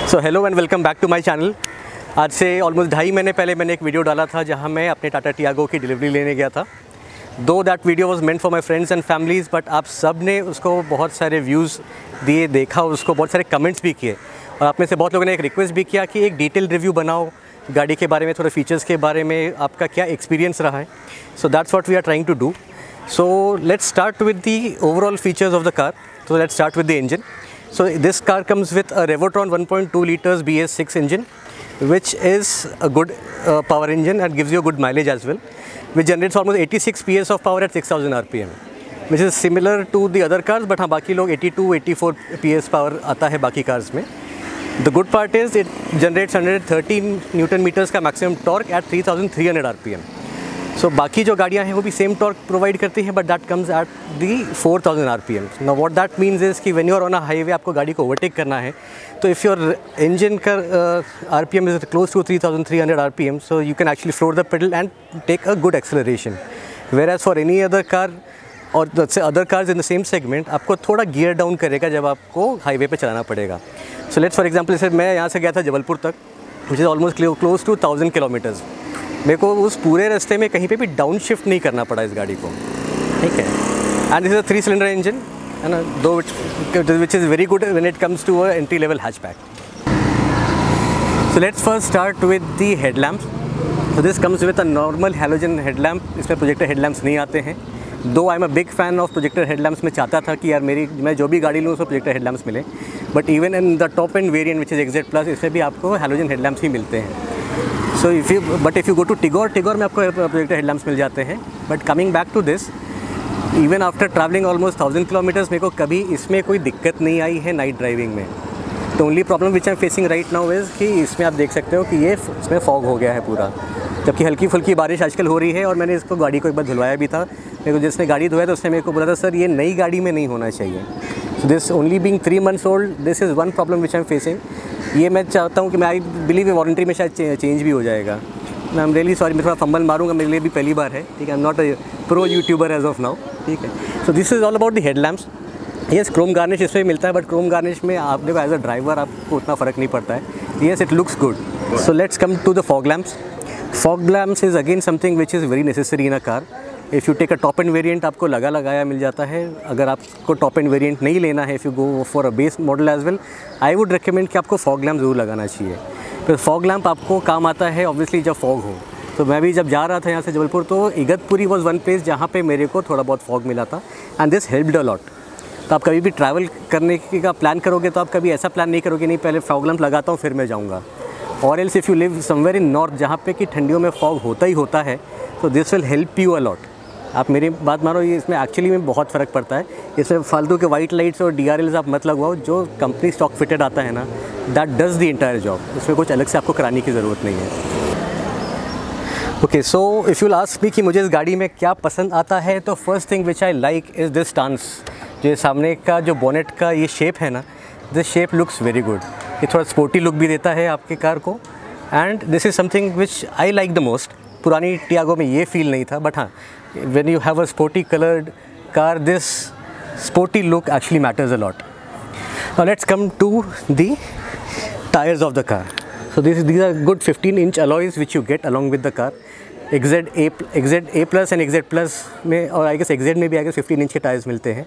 So hello and welcome back to my channel. आज से almost 2.5 महीने पहले मैंने एक वीडियो डाला था जहां मैं अपने टाटा टियागो की डिलीवरी लेने गया था। दो that video was meant for my friends and families, but आप सब ने उसको बहुत सारे व्यूज़ दिए, देखा, उसको बहुत सारे कमेंट्स भी किए और आप में से बहुत लोगों ने एक रिक्वेस्ट भी किया कि एक डिटेल रिव्यू बनाओ गाड़ी के बारे में, थोड़े फीचर्स के बारे में, आपका क्या एक्सपीरियंस रहा है। So that's what we are trying to do. So let's start with the overall features of the car. So let's start with the engine. So this car comes with a Revotron 1.2 liters BS6 engine, which is a good power engine and gives you a good mileage as well, which generates almost 86 PS of power at 6000 RPM, which is similar to the other cars, but हाँ बाकी लोग 82-84 PS power आता है बाकी cars में. The good part is it generates 113 Newton meters का maximum torque at 3300 RPM. So बाकी जो गाड़ियाँ हैं वो भी सेम टॉर्क प्रोवाइड करती हैं, but that comes at the 4000 RPM. Now what that means is कि when you are on a highway, आपको गाड़ी को ओवरटेक करना है, तो इफ़ योर इंजन का RPM is close to 3300 RPM, so you can actually floor the pedal and take a good acceleration. Whereas for any other car और other cars in the same segment, आपको थोड़ा gear down करेगा जब आपको highway पे चलाना पड़ेगा. So let's for example, जैसे मैं यहाँ से गया था जबलपुर तक, which is almost close to 1000 kilometres. मेरे को उस पूरे रास्ते में कहीं पे भी डाउन शिफ्ट नहीं करना पड़ा इस गाड़ी को, ठीक है. And this is a 3 cylinder engine, है ना, though which is very good when it comes to a entry level hatchback. So let's first start with the headlamps. So this comes with a normal halogen headlamp. इसमें projector headlamps नहीं आते हैं. Though I am a big fan of projector headlamps. मैं चाहता था कि यार मैं जो भी गाड़ी लूँ उसमें प्रोजेक्टर हेडलैम्प्स मिले, but even in the top end variant which is XZ plus, इसमें भी आपको हैलोजन हेडलैम्प्स ही मिलते हैं. So if you go to Tigor में आपको प्रोजेक्टर हेडलैम्प्स मिल जाते हैं. But coming back to this, even after travelling almost 1000 kilometres, मेरे को कभी इसमें कोई दिक्कत नहीं आई है नाइट ड्राइविंग में. The only problem which I am facing right now is कि इसमें आप देख सकते हो कि ये इसमें फॉग हो गया है पूरा, जबकि हल्की फुल्की बारिश आजकल हो रही है. और मैंने इसको गाड़ी को एक बार धुलवाया भी था. मेरे को जिसने गाड़ी धोया था उसने मेरे को बोला था, सर ये नई गाड़ी में नहीं होना चाहिए. So this only being 3 months old, this is one problem which I am facing. ये मैं चाहता हूँ कि मैं आई बिलीव ये वारंटी में शायद चेंज भी हो जाएगा. आई एम रियली सॉरी, मैं थोड़ा फंबल मारूंगा, मेरे लिए भी पहली बार है, ठीक है. I am not a pro YouTuber as of now, ठीक है. So this is all about the headlamps. Yes, chrome garnish इसमें मिलता है, बट क्रोम गार्निश में आप देखो एज अ ड्राइवर आपको उतना फ़र्क नहीं पड़ता है. Yes, it looks good. So let's come to the fog lamps. Fog lamps is again something which is very necessary in a car. If you take a top end variant, आपको लगाया मिल जाता है. अगर आपको टॉप एंड वेरिएंट नहीं लेना है, if you go for a base model as well, I would recommend कि आपको फॉग लैम्प ज़रूर लगाना चाहिए. तो फॉग लैम्प आपको काम आता है ऑब्वियसली जब फॉग हो. तो मैं भी जब जा रहा था यहाँ से जबलपुर, तो इगतपुरी वॉज वन प्लेस जहाँ पे मेरे को थोड़ा बहुत फॉग मिला था, and this helped a lot. तो आप कभी भी ट्रैवल करने का प्लान करोगे तो आप कभी ऐसा प्लान नहीं करोगे नहीं पहले फॉग लैम्प लगाता हूँ फिर मैं जाऊँगा. और else if you live somewhere in north जहाँ पे कि ठंडियों में फॉग होता ही होता है, तो this will help you a lot. आप मेरी बात मानो, ये इसमें एक्चुअली में बहुत फ़र्क पड़ता है. इसमें फालतू के वाइट लाइट्स और DRLs आप मत लगवाओ. जो कंपनी स्टॉक फिटेड आता है ना, that does the entire job. उसमें कुछ अलग से आपको कराने की ज़रूरत नहीं है. Okay, so if you ask me कि मुझे इस गाड़ी में क्या पसंद आता है, तो first thing which I like is this stance. जो सामने का जो बोनेट का ये शेप है ना, this shape looks very good. ये थोड़ा स्पोर्टी लुक भी देता है आपके कार को, and this is something which I like the most. पुरानी टियागो में ये फील नहीं था, बट हाँ, when you have a sporty colored car, this sporty look actually matters a lot. Now let's come to the tires of the car. So these are good 15-inch alloys which you get along with the car. XZ plus and XZ plus में, और I guess XZ में भी I guess 15 inch के tyres मिलते हैं.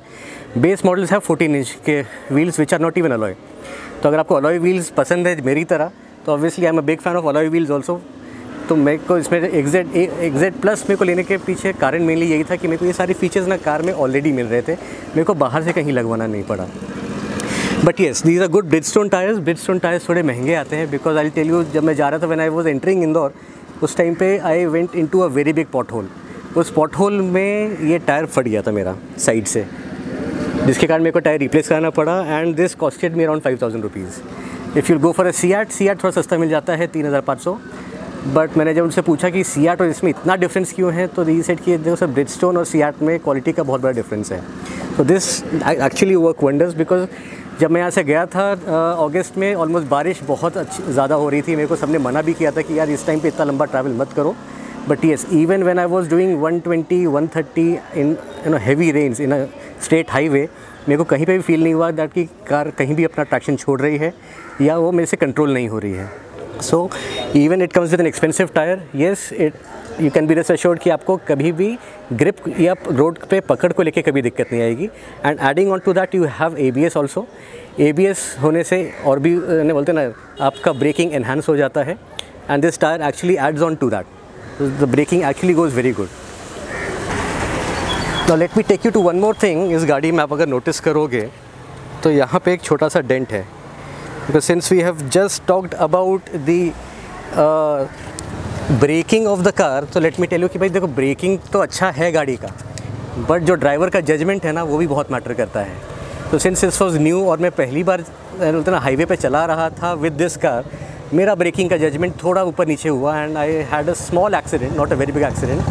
Base models है 14 inch के wheels which are not even alloy. तो अगर आपको अलॉय व्हील्स पसंद है मेरी तरह, तो obviously I am a big fan of alloy wheels also. तो मेरे को इसमें XZ प्लस मेरे को लेने के पीछे कारण मेनली यही था कि मेरे को ये सारे फीचर्स ना कार में ऑलरेडी मिल रहे थे, मेरे को बाहर से कहीं लगवाना नहीं पड़ा. But yes, these are good Bridgestone tyres. Bridgestone tyres थोड़े महंगे आते हैं, बिकॉज आई टेल यू, जब मैं जा रहा था when I was entering Indore, उस टाइम पे I went into a very big pothole. उस पॉट होल में ये टायर फट गया था मेरा साइड से, जिसके कारण मेरे को टायर रिप्लेस कराना पड़ा, and this costed me around 5000 rupees. If you go for a Seat थोड़ा सस्ता मिल जाता है, 3500. बट मैंने जब उनसे पूछा कि Seat और इसमें इतना डिफरेंस क्यों है, तो ये सेट कि देखो सर, ब्रिजस्टोन और Seat में क्वालिटी का बहुत बड़ा डिफरेंस है. तो this actually work wonders, because जब मैं यहाँ से गया था अगस्त में, ऑलमोस्ट बारिश बहुत ज़्यादा हो रही थी. मेरे को सबने मना भी किया था कि यार इस टाइम पे इतना लंबा ट्रैवल मत करो. But yes, even when I was doing 120-130 in heavy rains in a straight highway, मेरे को कहीं पे भी फील नहीं हुआ दैट कि कार कहीं भी अपना ट्रैक्शन छोड़ रही है या वो मेरे से कंट्रोल नहीं हो रही है। So even it comes with an expensive tyre, yes it you can be rest assured कि आपको कभी भी ग्रिप या रोड पे पकड़ को लेके कभी दिक्कत नहीं आएगी। And adding on to that you have ABS also. ABS होने से और भी बोलते ना आपका ब्रेकिंग एनहांस हो जाता है and this tyre actually adds on to that, the braking actually goes very good. Now let me take you to one more thing. इस गाड़ी में आप अगर नोटिस करोगे तो यहाँ पे एक छोटा सा डेंट है, because since we have just talked about the braking of the car, तो लेट मी टेल यू कि भाई देखो ब्रेकिंग तो अच्छा है गाड़ी का, बट जो ड्राइवर का जजमेंट है ना वो भी बहुत मैटर करता है। तो सिंस दिस वॉज न्यू और मैं पहली बार बोलते ना हाईवे पे चला रहा था विद दिस कार, मेरा ब्रेकिंग का जजमेंट थोड़ा ऊपर नीचे हुआ and I had a small accident, not a very big accident.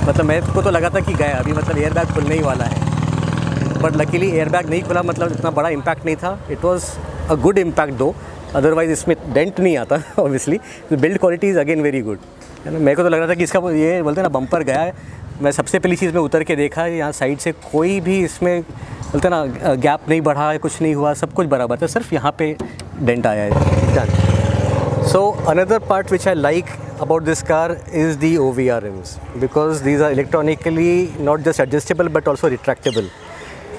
मतलब मेरे को तो लगा था कि गया अभी, मतलब एयर बैग खुलने ही वाला है, बट लकीली एयर बैग नहीं खुला, मतलब इतना बड़ा इम्पैक्ट नहीं था। It was a good impact दो, अदरवाइज़ इसमें डेंट नहीं आता obviously. Build quality is again very good है ना। मेरे को तो लग रहा था कि इसका ये बोलते हैं ना बम्पर गया है। मैं सबसे पहली चीज़ में उतर के देखा, यहाँ साइड से कोई भी इसमें बोलते हैं ना गैप नहीं बढ़ा है, कुछ नहीं हुआ, सब कुछ बराबर था, सिर्फ यहाँ पे डेंट आया है। Done. So another part which I like about this car is the OVR rims, because these are electronically not just adjustable but also retractable।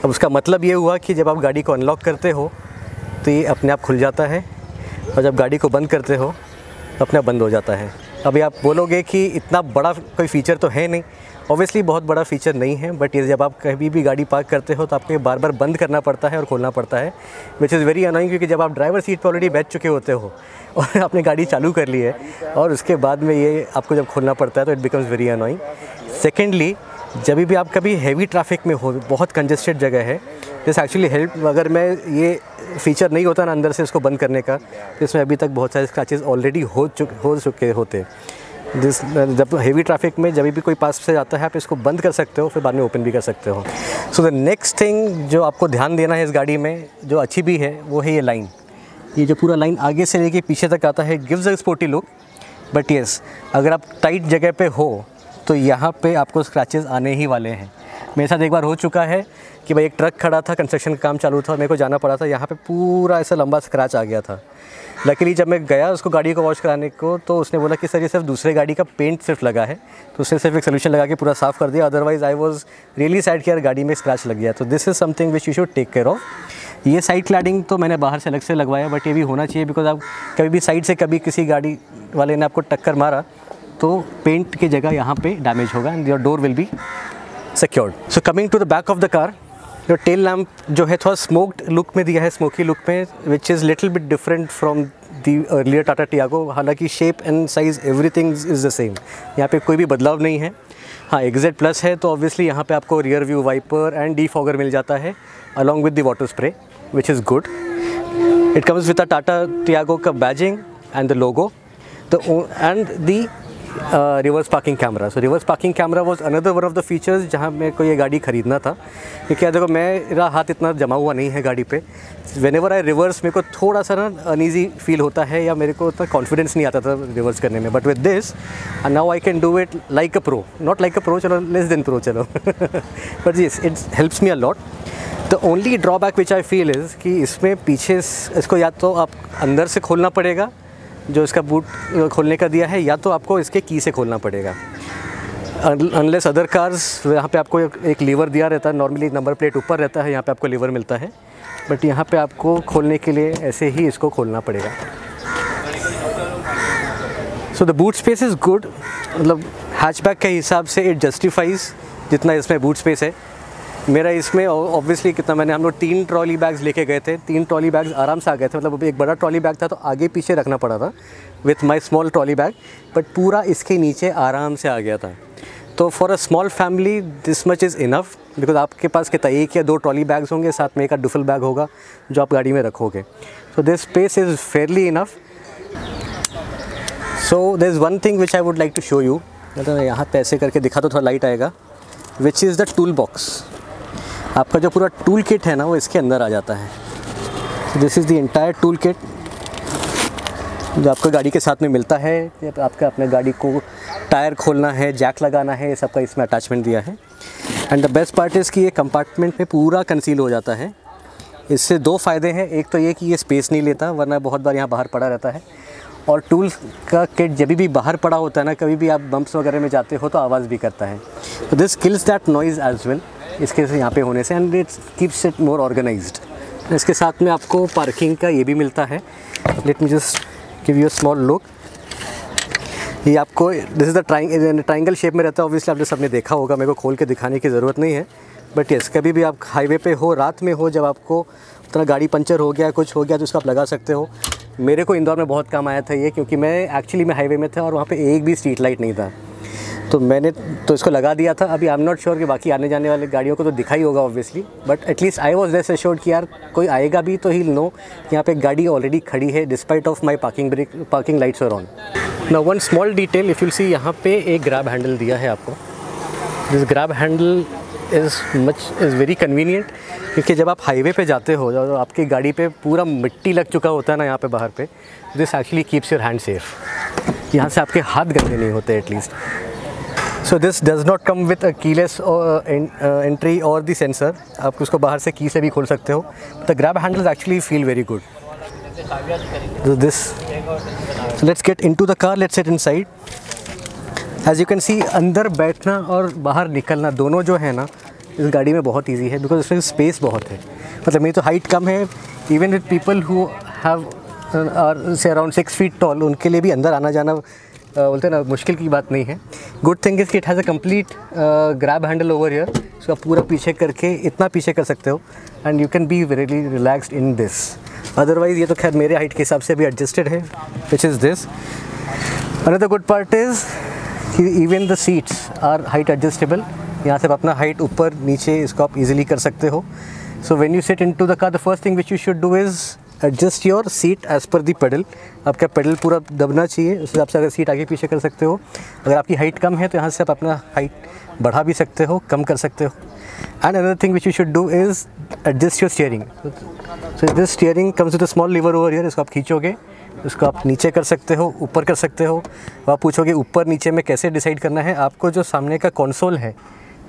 अब उसका मतलब ये हुआ कि जब आप गाड़ी को अनलॉक करते हो तो ये अपने आप खुल जाता है और जब गाड़ी को बंद करते हो तो अपने आप बंद हो जाता है। अभी आप बोलोगे कि इतना बड़ा कोई फ़ीचर तो है नहीं, ऑब्वियसली बहुत बड़ा फ़ीचर नहीं है, बट ये जब आप कभी भी गाड़ी पार्क करते हो तो आपको ये बार बार बंद करना पड़ता है और खोलना पड़ता है, विच इज़ वेरी अनोइंग। क्योंकि जब आप ड्राइवर सीट पर ऑलरेडी बैठ चुके होते हो और आपने गाड़ी चालू कर ली है और उसके बाद में ये आपको जब खोलना पड़ता है तो it becomes very annoying. Secondly, जब भी आप कभी हैवी ट्रैफिक में हो, बहुत कंजेस्टेड जगह है, दिस एक्चुअली हेल्प। अगर मैं ये फ़ीचर नहीं होता ना अंदर से इसको बंद करने का, तो इसमें अभी तक बहुत सारे स्क्रैचेस ऑलरेडी हो चुके होते। जब हेवी ट्रैफिक में जब भी कोई पास से जाता है आप इसको बंद कर सकते हो, फिर बाद में ओपन भी कर सकते हो। सो द नेक्स्ट थिंग जो आपको ध्यान देना है इस गाड़ी में, जो अच्छी भी है, वो है ये लाइन। ये जो पूरा लाइन आगे से लेके पीछे तक आता है, gives a sporty look. But yes, अगर आप टाइट जगह पे हो तो यहाँ पे आपको स्क्रैचेस आने ही वाले हैं। मेरे साथ एक बार हो चुका है कि भाई एक ट्रक खड़ा था, कंस्ट्रक्शन का काम चालू था और मेरे को जाना पड़ा था, यहाँ पे पूरा ऐसा लंबा स्क्रैच आ गया था। लकीली जब मैं गया उसको गाड़ी को वॉश कराने को, तो उसने बोला कि सर ये सिर्फ दूसरे गाड़ी का पेंट सिर्फ लगा है, तो उसने सिर्फ एक सोल्यूशन लगा के पूरा साफ़ कर दिया। Otherwise I was really sad कि यार गाड़ी में स्क्रैच लग गया। तो this is something which you should take care of. ये साइड क्लैडिंग तो मैंने बाहर से अलग से लगवाया, बट ये भी होना चाहिए, बिकॉज आप कभी भी साइड से कभी किसी गाड़ी वाले ने आपको टक्कर मारा तो पेंट की जगह यहाँ पे डैमेज होगा and your door will be secured. So coming to the back of the car, जो टेल लैम्प जो है थोड़ा स्मोक्ड लुक में दिया है, स्मोकी लुक में, which is little bit different from the earlier Tata Tiago. हालांकि shape and size everything is the same, यहाँ पे कोई भी बदलाव नहीं है। हाँ, XZ प्लस है तो ऑब्वियसली यहाँ पे आपको rear view wiper and defogger मिल जाता है along with the water spray, which is good. It comes with a Tata Tiago का badging and the logo and the reverse parking camera. So reverse parking camera was another one of the features जहाँ मेरे को ये गाड़ी ख़रीदना था, क्योंकि देखो मेरा हाथ इतना जमा हुआ नहीं है गाड़ी पे। व्हेनेवर आई रिवर्स मेरे को थोड़ा सा ना अनईजी फील होता है या मेरे को उतना कॉन्फिडेंस नहीं आता था रिवर्स करने में, but with this now I can do it like a pro, not like a pro, चलो लेस देन प्रो चलो but yes it helps me a lot. The only drawback which I feel is कि इसमें पीछे इसको या तो आप अंदर से खोलना पड़ेगा, जो इसका बूट खोलने का दिया है, या तो आपको इसके की से खोलना पड़ेगा। अनलेस अदर कार्स यहाँ पे आपको एक लीवर दिया रहता है, नॉर्मली नंबर प्लेट ऊपर रहता है, यहाँ पे आपको लीवर मिलता है, बट यहाँ पे आपको खोलने के लिए ऐसे ही इसको खोलना पड़ेगा। So the boot space is good, मतलब हैचबैक के हिसाब से इट जस्टिफाइज जितना इसमें बूट स्पेस है। मेरा इसमें ऑब्वियसली कितना हम लोग 3 ट्रॉली बैग्स लेके गए थे, 3 ट्रॉली बैग्स आराम से आ गए थे। मतलब एक बड़ा ट्रॉली बैग था तो आगे पीछे रखना पड़ा था with my small trolley bag, but पूरा इसके नीचे आराम से आ गया था। तो for a small family this much is enough, because आपके पास कितना 1 या 2 ट्रॉली बैग्स होंगे, साथ में एक डुफल बैग होगा जो आप गाड़ी में रखोगे। So this space is fairly enough. So there is one thing which I would like to show you, मतलब यहाँ पे ऐसे करके दिखा तो थोड़ा लाइट आएगा, which is the tool box. आपका जो पूरा टूल किट है ना वो इसके अंदर आ जाता है। This is the entire tool kit जो आपको गाड़ी के साथ में मिलता है। आपका अपने गाड़ी को टायर खोलना है, जैक लगाना है, ये सबका इसमें अटैचमेंट दिया है। And the best part is कि ये कंपार्टमेंट में पूरा कंसील हो जाता है। इससे दो फ़ायदे हैं, एक तो ये कि ये स्पेस नहीं लेता, वरना बहुत बार यहाँ बाहर पड़ा रहता है, और टूल्स का किट जब भी बाहर पड़ा होता है ना, कभी भी आप बम्प्स वगैरह में जाते हो तो आवाज़ भी करता है। तो this kills that noise as well इसके यहाँ पे होने से, and it keeps it more organised. इसके साथ में आपको पार्किंग का ये भी मिलता है। Let me just give you a small look. ये आपको this is the triangle shape में रहता है, ऑब्वियसली आपने सबने देखा होगा, मेरे को खोल के दिखाने की ज़रूरत नहीं है। बट यस, कभी भी आप हाईवे पे हो, रात में हो, जब आपको उतना गाड़ी पंचर हो गया, कुछ हो गया, तो उसको आप लगा सकते हो। मेरे को इंदौर में बहुत काम आया था ये, क्योंकि मैं एक्चुअली मैं हाईवे में था और वहाँ पे एक भी स्ट्रीट लाइट नहीं था, तो मैंने तो इसको लगा दिया था। अभी आई एम नॉट श्योर कि बाकी आने जाने वाले गाड़ियों को तो दिखा ही होगा obviously, but at least I was less assured कि यार कोई आएगा भी तो ही नो यहाँ पे गाड़ी ऑलरेडी खड़ी है despite of my parking lights are on. Now one small detail, if you see, यहाँ पे एक ग्रैब हैंडल दिया है आपको। This grab handle is very convenient, क्योंकि जब आप हाईवे पे जाते हो और आपकी गाड़ी पे पूरा मिट्टी लग चुका होता है ना यहाँ पे बाहर पे, this actually keeps your hand safe. यहाँ से आपके हाथ गंदे नहीं होते at least. So this does not come with a keyless entry और दी सेंसर, आप उसको बाहर से की से भी खोल सकते हो। The grab handles actually feel very good. So let's get into the car, let's sit inside. As you can see, अंदर बैठना और बाहर निकलना दोनों जो है ना इस गाड़ी में बहुत इजी है, बिकॉज इसमें स्पेस बहुत है। मतलब मेरी तो हाइट कम है, even with people who have से अराउंड 6 फीट टॉल, उनके लिए भी अंदर आना जाना बोलते हैं ना मुश्किल की बात नहीं है। गुड थिंग इज़ कि it has a complete grab handle over here, इसको आप पूरा पीछे करके इतना पीछे कर सकते हो, and you can be very relaxed in this. Otherwise ये तो खैर मेरे हाइट के हिसाब से भी एडजस्टेड है, which is this. Another good part is कि even the seats are height adjustable. यहाँ से आप अपना हाइट ऊपर नीचे इसको आप इजीली कर सकते हो। So when you sit into the car, the first thing which you should do is adjust your seat as per the pedal. आपका पेडल पूरा दबना चाहिए, उस हिसाब से अगर सीट आगे पीछे कर सकते हो। अगर आपकी हाइट कम है तो यहाँ से आप अपना हाइट बढ़ा भी सकते हो, कम कर सकते हो। And another thing which you should do is adjust your steering. So this steering comes with a small lever over here, इसको आप खींचोगे, उसको आप नीचे कर सकते हो, ऊपर कर सकते हो। आप पूछोगे ऊपर नीचे में कैसे डिसाइड करना है, आपको जो सामने का कंसोल है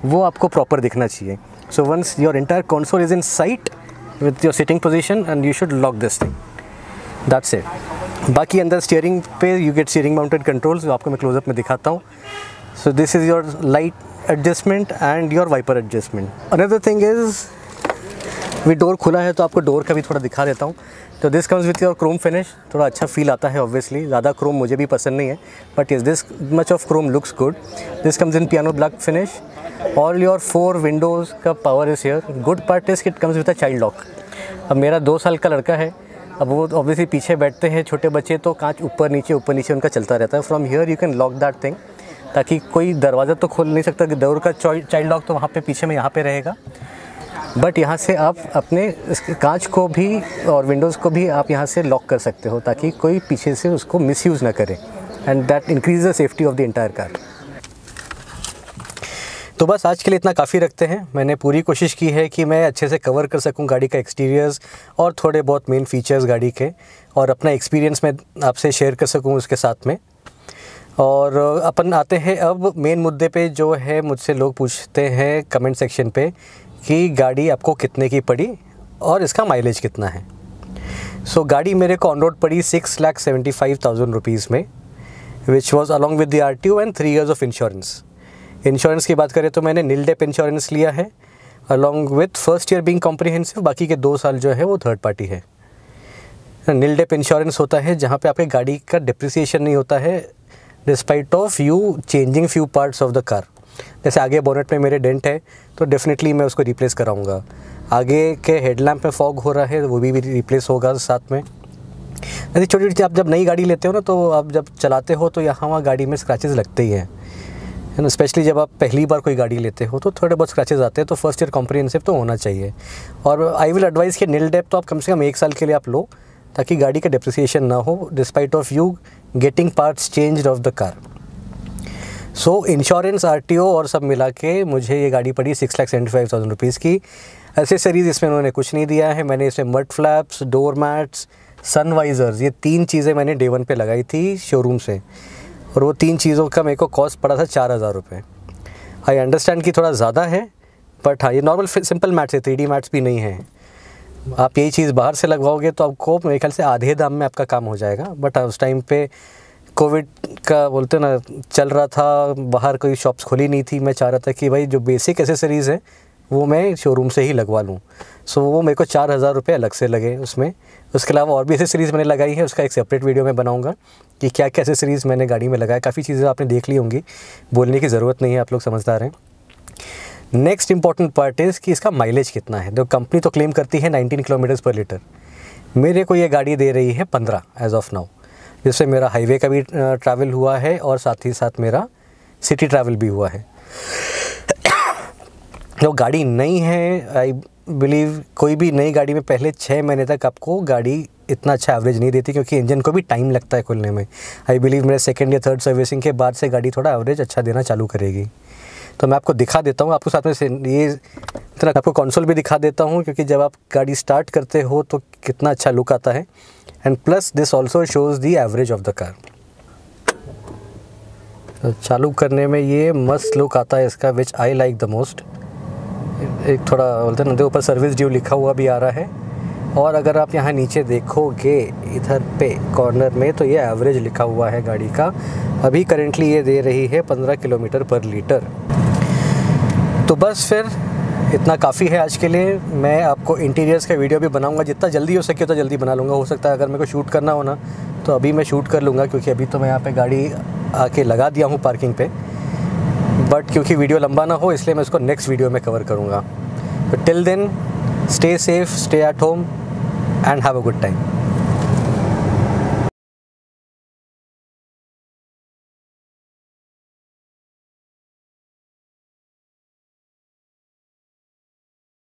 वो आपको प्रॉपर दिखना चाहिए। So once your entire console is in sight with your sitting position, and you should lock this thing, that's it. बाकी अंदर स्टीयरिंग पे you get steering mounted controls, जो आपको मैं क्लोजअप में दिखाता हूँ। So this is your light adjustment and your wiper adjustment. Another thing is, भी डोर खुला है तो आपको डोर का भी थोड़ा दिखा देता हूँ। तो this comes with your Chrome finish, थोड़ा अच्छा फील आता है ऑब्वियसली। ज़्यादा क्रोम मुझे भी पसंद नहीं है, but yes this much of chrome looks good. This comes in piano black finish. All your 4 windows का power is here. Good part is it comes with a child lock. अब मेरा 2 साल का लड़का है, अब वो ऑब्वियसली पीछे बैठते हैं छोटे बच्चे, तो कांच ऊपर नीचे उनका चलता रहता है। From here you can lock that thing, ताकि कोई दरवाज़ा तो खोल नहीं सकता, कि डोर का चाइल्ड लॉक तो वहाँ पे पीछे में यहाँ पे रहेगा, बट यहाँ से आप अपने कांच को भी और विंडोज़ को भी आप यहाँ से लॉक कर सकते हो, ताकि कोई पीछे से उसको मिसयूज़ ना करे, and that increase the safety of the entire car. तो बस आज के लिए इतना काफ़ी रखते हैं। मैंने पूरी कोशिश की है कि मैं अच्छे से कवर कर सकूं गाड़ी का एक्सटीरियर्स और थोड़े बहुत मेन फीचर्स गाड़ी के, और अपना एक्सपीरियंस मैं आपसे शेयर कर सकूं उसके साथ में। और अपन आते हैं अब मेन मुद्दे पे, जो है मुझसे लोग पूछते हैं कमेंट सेक्शन पे कि गाड़ी आपको कितने की पड़ी और इसका माइलेज कितना है। सो गाड़ी मेरे को ऑन रोड पड़ी 6,75,000 रुपीज़ में, which was along with the RTO and 3 years of insurance. Insurance की बात करें तो मैंने नील डेप इंश्योरेंस लिया है, along with first year being comprehensive, बाकी के 2 साल जो है वो थर्ड पार्टी है। नील डेप इंश्योरेंस होता है जहाँ पे आपके गाड़ी का डिप्रिसिएशन नहीं होता है, despite of you changing few parts of the car. जैसे आगे बोनेट में मेरे डेंट है तो डेफिनेटली मैं उसको रिप्लेस कराऊंगा। आगे के हेडलैम्प में फॉग हो रहा है वो भी रिप्लेस होगा साथ में। ऐसी छोटी छोटी आप जब नई गाड़ी लेते हो ना, तो आप जब चलाते हो तो यहाँ वहाँ गाड़ी में स्क्रैचेस लगते ही हैं, है ना। स्पेशली जब आप पहली बार कोई गाड़ी लेते हो तो थोड़े बहुत स्क्रैचेस आते हैं, तो फर्स्ट ईयर कॉम्प्रिहेंसिव तो होना चाहिए। और आई विल एडवाइस कि नील डेप तो आप कम से कम 1 साल के लिए आप लो, ताकि गाड़ी का डिप्रिसिएशन ना हो despite of you getting parts changed of the car. So insurance, RTO और सब मिला के मुझे ये गाड़ी पड़ी 6,75,000 रुपीज़ की। एसेसरीज़ इसमें उन्होंने कुछ नहीं दिया है। मैंने इसमें मड फ्लैप्स, डोर मैट्स, सन वाइज़र्स, ये 3 चीज़ें मैंने डे 1 पे लगाई थी शोरूम से, और वो 3 चीज़ों का मेरे को कॉस्ट पड़ा था 4,000 रुपये। आई अंडरस्टैंड कि थोड़ा ज़्यादा है, बट हाँ, ये नॉर्मल सिंपल मैट्स है, 3D मैट्स भी नहीं है। आप यही चीज़ बाहर से लगवाओगे तो आपको मेरे ख्याल से आधे दाम में आपका काम हो जाएगा। बट उस टाइम पे कोविड का बोलते ना चल रहा था, बाहर कोई शॉप्स खुली नहीं थी। मैं चाह रहा था कि भाई जो बेसिक एसेसरीज़ हैं वो मैं शोरूम से ही लगवा लूँ। सो वो मेरे को 4,000 रुपये अलग से लगे उसमें। उसके अलावा और भी एसेसरीज़ मैंने लगाई है, उसका एक सेपरेट वीडियो मैं बनाऊँगा कि क्या क्या एसेसरीज़ मैंने गाड़ी में लगाया। काफ़ी चीज़ें आपने देख ली होंगी, बोलने की ज़रूरत नहीं है, आप लोग समझदार हैं। नेक्स्ट इंपॉर्टेंट पार्ट इज़ कि इसका माइलेज कितना है। तो कंपनी तो क्लेम करती है 19 किलोमीटर्स पर लीटर, मेरे को ये गाड़ी दे रही है 15 एज ऑफ नाउ, जिससे मेरा हाईवे का भी ट्रैवल हुआ है और साथ ही साथ मेरा सिटी ट्रैवल भी हुआ है। जो गाड़ी नई है, आई बिलीव कोई भी नई गाड़ी में पहले 6 महीने तक आपको गाड़ी इतना अच्छा एवरेज नहीं देती, क्योंकि इंजन को भी टाइम लगता है खुलने में। आई बिलीव मेरे सेकंड या थर्ड सर्विसिंग के बाद से गाड़ी थोड़ा एवरेज अच्छा देना चालू करेगी। तो मैं आपको दिखा देता हूँ, आपको साथ में ये आपको कंसोल भी दिखा देता हूँ, क्योंकि जब आप गाड़ी स्टार्ट करते हो तो कितना अच्छा लुक आता है। And plus this also shows the average of the car. तो चालू करने में ये मस्त लुक आता है इसका, विच आई लाइक द मोस्ट। एक थोड़ा बोलते हैं ना, ऊपर सर्विस ड्यू लिखा हुआ भी आ रहा है। और अगर आप यहाँ नीचे देखोगे इधर पे कॉर्नर में, तो ये एवरेज लिखा हुआ है गाड़ी का। अभी करेंटली ये दे रही है 15 किलोमीटर पर लीटर। तो बस फिर इतना काफ़ी है आज के लिए। मैं आपको इंटीरियर्स का वीडियो भी बनाऊंगा, जितना जल्दी हो सके तो जल्दी बना लूँगा। हो सकता है अगर मेरे को शूट करना हो ना तो अभी मैं शूट कर लूँगा, क्योंकि अभी तो मैं यहाँ पे गाड़ी आके लगा दिया हूँ पार्किंग पे। बट क्योंकि वीडियो लंबा ना हो इसलिए मैं इसको नेक्स्ट वीडियो में कवर करूँगा। तो till then stay safe, stay at home and have a good time.